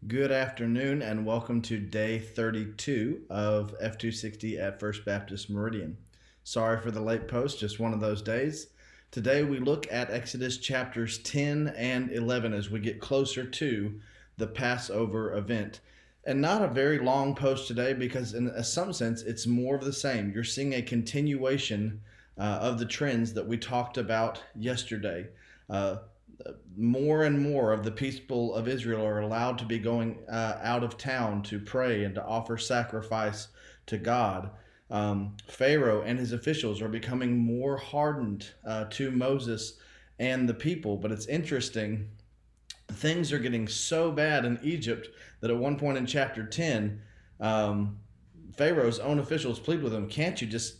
Good afternoon and welcome to day 32 of F260 at First Baptist Meridian. Sorry for the late post, just one of those days. Today we look at Exodus chapters 10 and 11 as we get closer to the Passover event. And not a very long post today because in some sense it's more of the same. You're seeing a continuation of the trends that we talked about yesterday. More and more of the people of Israel are allowed to be going out of town to pray and to offer sacrifice to God. Pharaoh and his officials are becoming more hardened to Moses and the people. But it's interesting, things are getting so bad in Egypt that at one point in chapter 10, Pharaoh's own officials plead with him,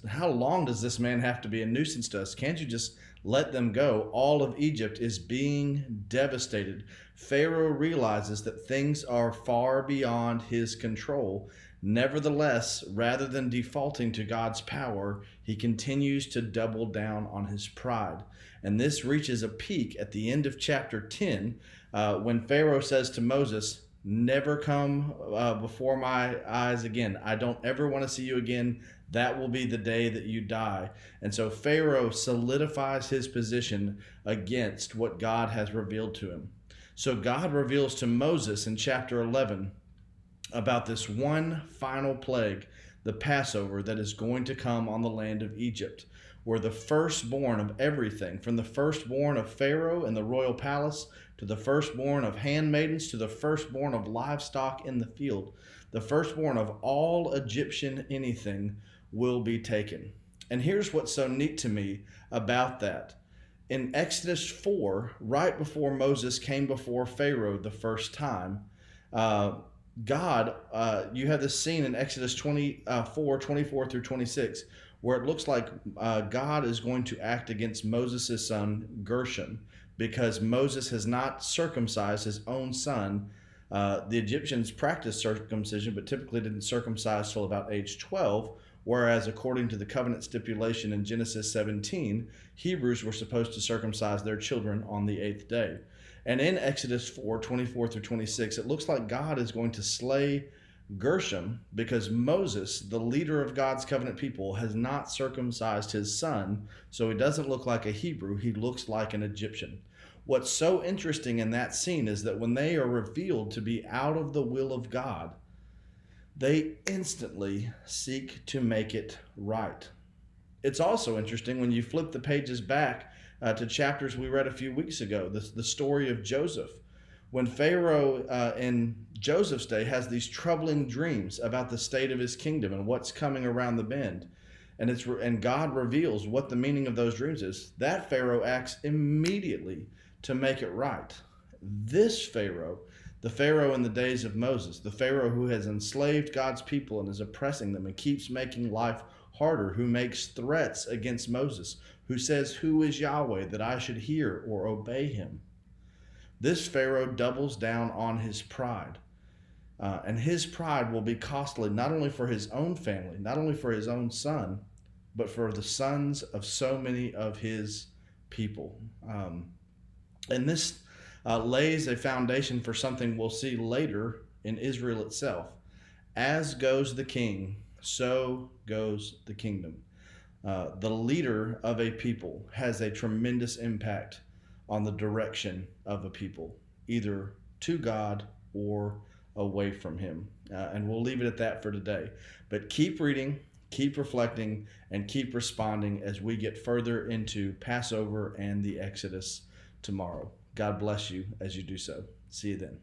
how long does this man have to be a nuisance to us? Can't you just let them go? All of Egypt is being devastated. Pharaoh realizes that things are far beyond his control. Nevertheless, rather than defaulting to God's power, he continues to double down on his pride. And this reaches a peak at the end of chapter 10 when Pharaoh says to Moses, "Never come before my eyes again. I don't ever want to see you again. That will be the day that you die." And so Pharaoh solidifies his position against what God has revealed to him. So God reveals to Moses in chapter 11 about this one final plague, the Passover, that is going to come on the land of Egypt, where the firstborn of everything, from the firstborn of Pharaoh in the royal palace, to the firstborn of handmaidens, to the firstborn of livestock in the field, the firstborn of all Egyptian anything will be taken. And here's what's so neat to me about that. In Exodus 4, right before Moses came before Pharaoh the first time, you have this scene in Exodus 24 through 26, where it looks like God is going to act against Moses' son Gershom, because Moses has not circumcised his own son. The Egyptians practiced circumcision, but typically didn't circumcise till about age 12, whereas according to the covenant stipulation in Genesis 17, Hebrews were supposed to circumcise their children on the 8th day. And in Exodus 4, 24 through 26, it looks like God is going to slay Gershom because Moses, the leader of God's covenant people, has not circumcised his son, so he doesn't look like a Hebrew, he looks like an Egyptian. What's so interesting in that scene is that when they are revealed to be out of the will of God, they instantly seek to make it right. It's also interesting when you flip the pages back to chapters we read a few weeks ago, the story of Joseph. When Pharaoh in Joseph's day has these troubling dreams about the state of his kingdom and what's coming around the bend, and God reveals what the meaning of those dreams is, that Pharaoh acts immediately to make it right. This Pharaoh, the Pharaoh in the days of Moses, the Pharaoh who has enslaved God's people and is oppressing them and keeps making life harder, who makes threats against Moses, who says, "Who is Yahweh that I should hear or obey him?" This Pharaoh doubles down on his pride. And his pride will be costly not only for his own family, not only for his own son, but for the sons of so many of his people. And this lays a foundation for something we'll see later in Israel itself. As goes the king, so goes the kingdom. The leader of a people has a tremendous impact on the direction of a people, either to God or away from him. And we'll leave it at that for today. But keep reading, keep reflecting, and keep responding as we get further into Passover and the Exodus tomorrow. God bless you as you do so. See you then.